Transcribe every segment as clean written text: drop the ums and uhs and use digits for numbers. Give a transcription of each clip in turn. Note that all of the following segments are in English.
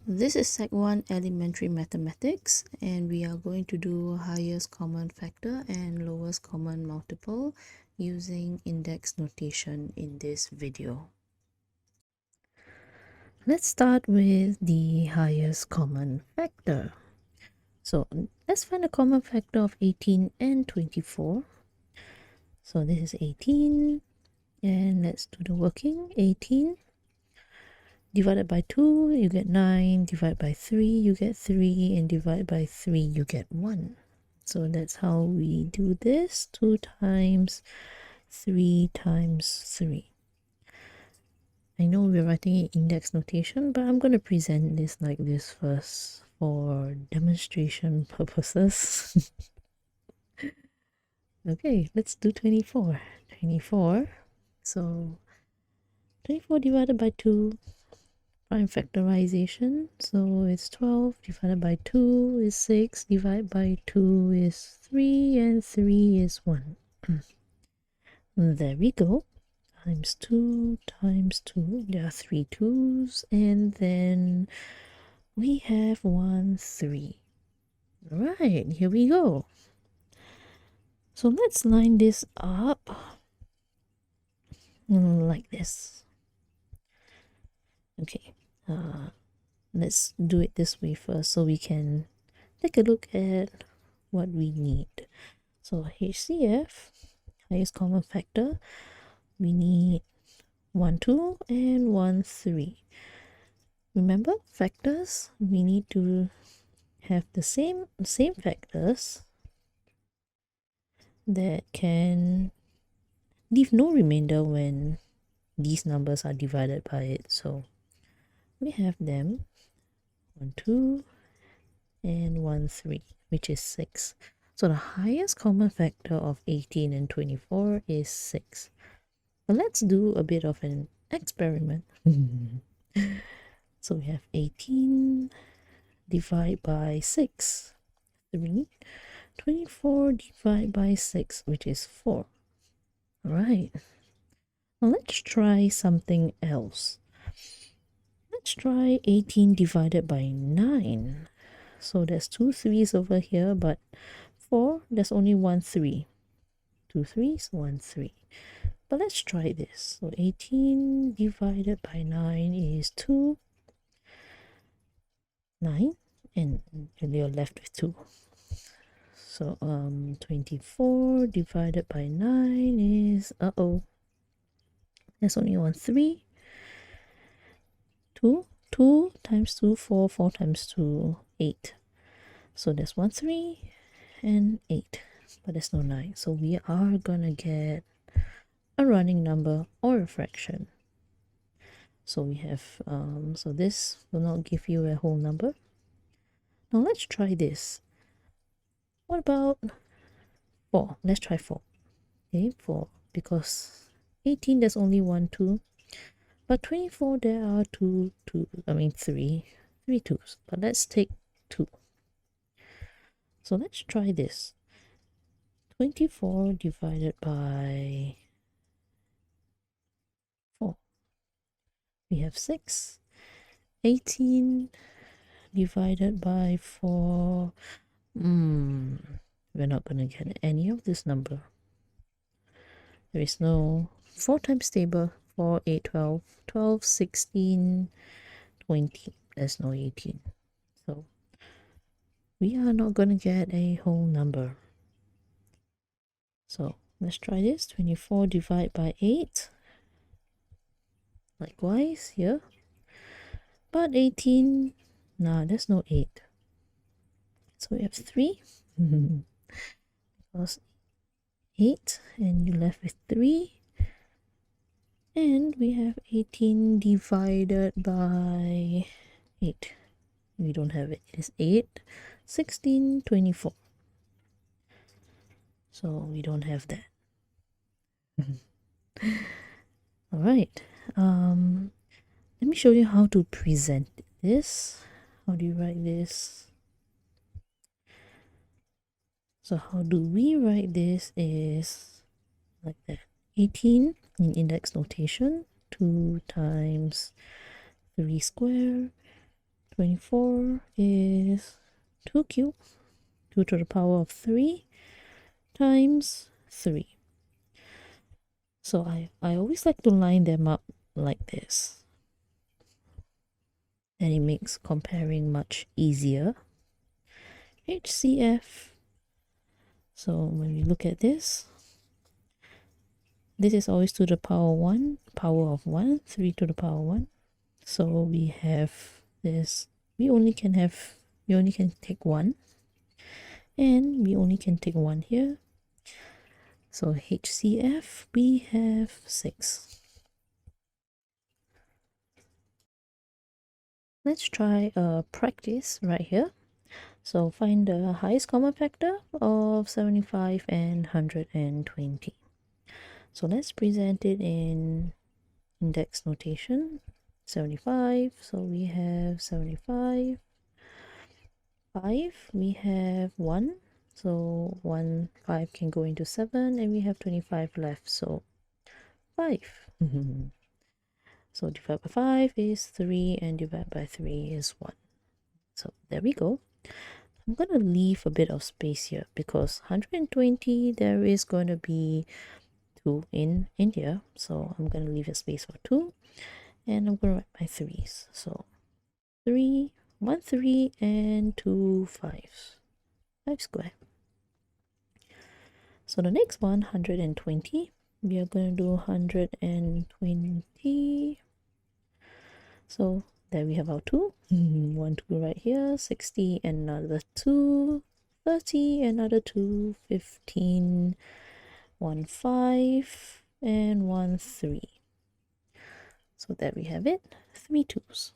This is Sec 1 Elementary Mathematics, and we are going to do highest common factor and lowest common multiple using index notation in this video. Let's start with the highest common factor. So let's find the common factor of 18 and 24. So this is 18, and let's do the working. 18 divided by 2, you get 9. Divide by 3, you get 3. And divide by 3, you get 1. So that's how we do this. 2 times 3 times 3. I know we're writing in index notation, but I'm going to present this like this first for demonstration purposes. Okay, let's do 24. 24. So 24 divided by 2. Prime factorization, so it's 12 divided by 2 is 6, divided by 2 is 3, and 3 is 1. There we go. Times 2 times 2. There are 3 2's, and then we have 1 3. Right, here we go. So let's line this up like this. Okay, let's do it this way first so we can take a look at what we need. So HCF, highest common factor, we need 1 2 and 1 3. Remember, factors, we need to have the same factors that can leave no remainder when these numbers are divided by it. So we have them 1 2 and 1 3, which is 6. So the highest common factor of 18 and 24 is 6. But let's do a bit of an experiment. So we have 18 divided by 6, 3. 24 divided by 6, which is 4. All right. Now let's try something else. Let's try 18 divided by 9. So there's 2 3's over here, but 4, there's only 1 3. 2 3's, 1 3. But let's try this. So 18 divided by 9 is 2. 9, and you're left with 2. So 24 divided by 9 is, there's only 1 3. 2, 2 times 2, 4, 4 times 2, 8. So there's 1 3 and 8, but there's no 9. So we are gonna get a running number or a fraction. So we have, so this will not give you a whole number. Now let's try this. What about 4? Let's try 4. Okay, 4, because 18 there's only 1 2, but 24 there are 3 2's, but let's take 2. So let's try this. 24 divided by 4. We have 6. 18 divided by 4. We're not going to get any of this number. There is no 4 times table. 4, 8, 12, 12, 16, 20. There's no 18. So we are not going to get a whole number. So let's try this. 24 divided by 8. Likewise here. But 18, nah, there's no 8. So we have 3. Because 8, and you're left with 3. And we have 18 divided by 8. We don't have it. It's 8, 16, 24. So we don't have that. All right. Let me show you how to present this. How do you write this? So how do we write this is like that. 18 in index notation. 2 times 3 squared 24 is 2 cubed, 2 to the power of 3 times 3. So I always like to line them up like this. And it makes comparing much easier. HCF. So when we look at this is always to the power 1, power of 1, 3 to the power 1. So we have this, we only can take 1. And we only can take 1 here. So HCF, we have 6. Let's try a practice right here. So find the highest common factor of 75 and 120. So let's present it in index notation. 75, so we have 75. 5, we have 1. So 1, 5 can go into 7, and we have 25 left. So 5. So divide by 5 is 3, and divide by 3 is 1. So there we go. I'm going to leave a bit of space here because 120, there is going to be 2 in here. So I'm going to leave a space for 2. And I'm going to write my 3's. So 3, 1 3, and 2 5s. 5 square. So the next one, 120. We are going to do 120. So there we have our 2. 1 2 right here. 60, another 2. 30, another 2. 15. 1 5, and 1 3. So there we have it. 3 2's.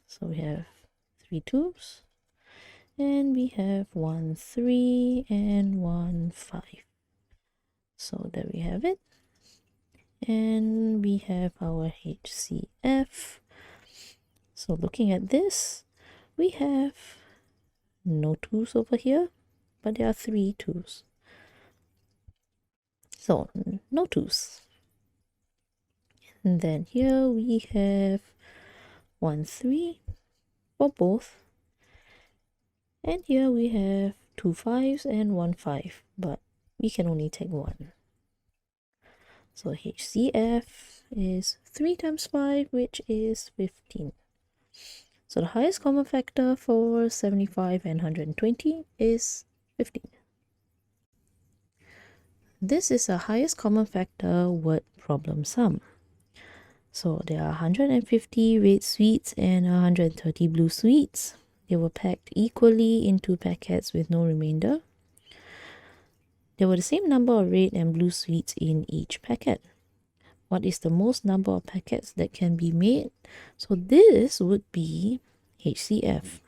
So we have 3 2's. And we have 1 3 and 1 5. So there we have it. And we have our HCF. So looking at this, we have no 2's over here, but there are 3 2's. So no 2's. And then here we have 1 3 for both. And here we have 2 5's and 1 5, but we can only take 1. So HCF is 3 times 5, which is 15. So the highest common factor for 75 and 120 is 15. This is a highest common factor word problem sum. So there are 150 red sweets and 130 blue sweets. They were packed equally into packets with no remainder. There were the same number of red and blue sweets in each packet. What is the most number of packets that can be made? So this would be HCF,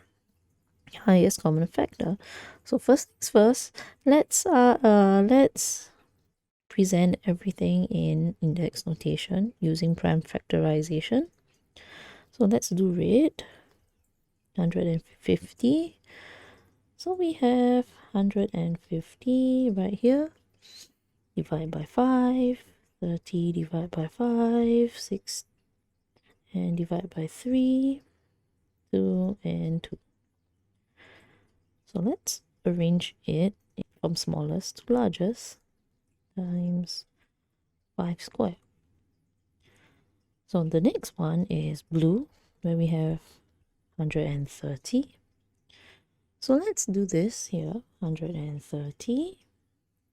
highest common factor. So first things first, let's present everything in index notation using prime factorization. So let's do red, 150. So we have 150 right here. Divide by 5. 30 divided by 5, 6, and divide by 3, 2, and 2. So let's arrange it from smallest to largest times 5 squared. So the next one is blue, where we have 130. So let's do this here, 130,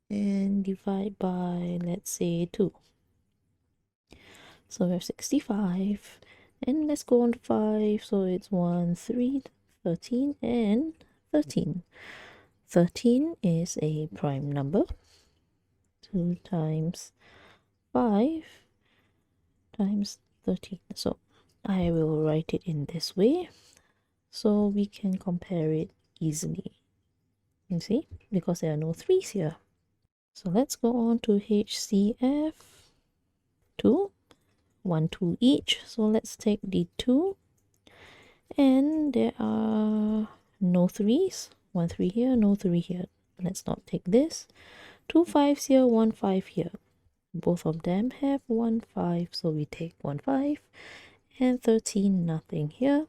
and divide by, let's say, 2. So we have 65, and let's go on to 5. So it's 1 3, 13, and 13. 13 is a prime number. 2 times 5 times 13. So I will write it in this way so we can compare it easily. You see, because there are no 3's here. So let's go on to HCF. 2, 1 2 each. So let's take the 2, and there are no 3's. 1 3 here, no 3 here. Let's not take this. 2 5's here, 1 5 here. Both of them have 1 5, so we take 1 5, and 13 nothing here.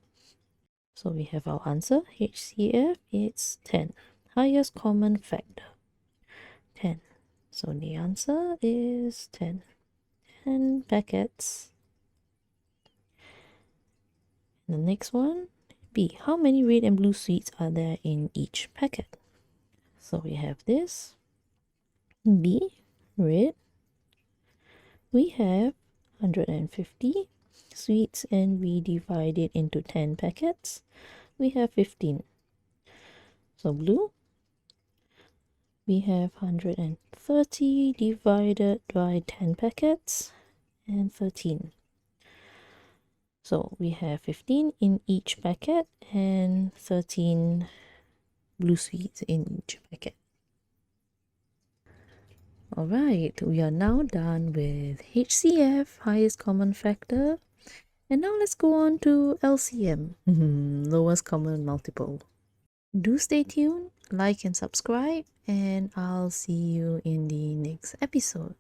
So we have our answer, HCF, it's 10. Highest common factor, 10. So the answer is 10. 10 packets. The next one, B. How many red and blue sweets are there in each packet? So we have this. B, red. We have 150 sweets and we divide it into 10 packets. We have 15. So blue, we have 130 divided by 10 packets and 13. So we have 15 in each packet and 13 blue sweets in each packet. Alright, we are now done with HCF, highest common factor. And now let's go on to LCM, lowest common multiple. Do stay tuned, like and subscribe, and I'll see you in the next episode.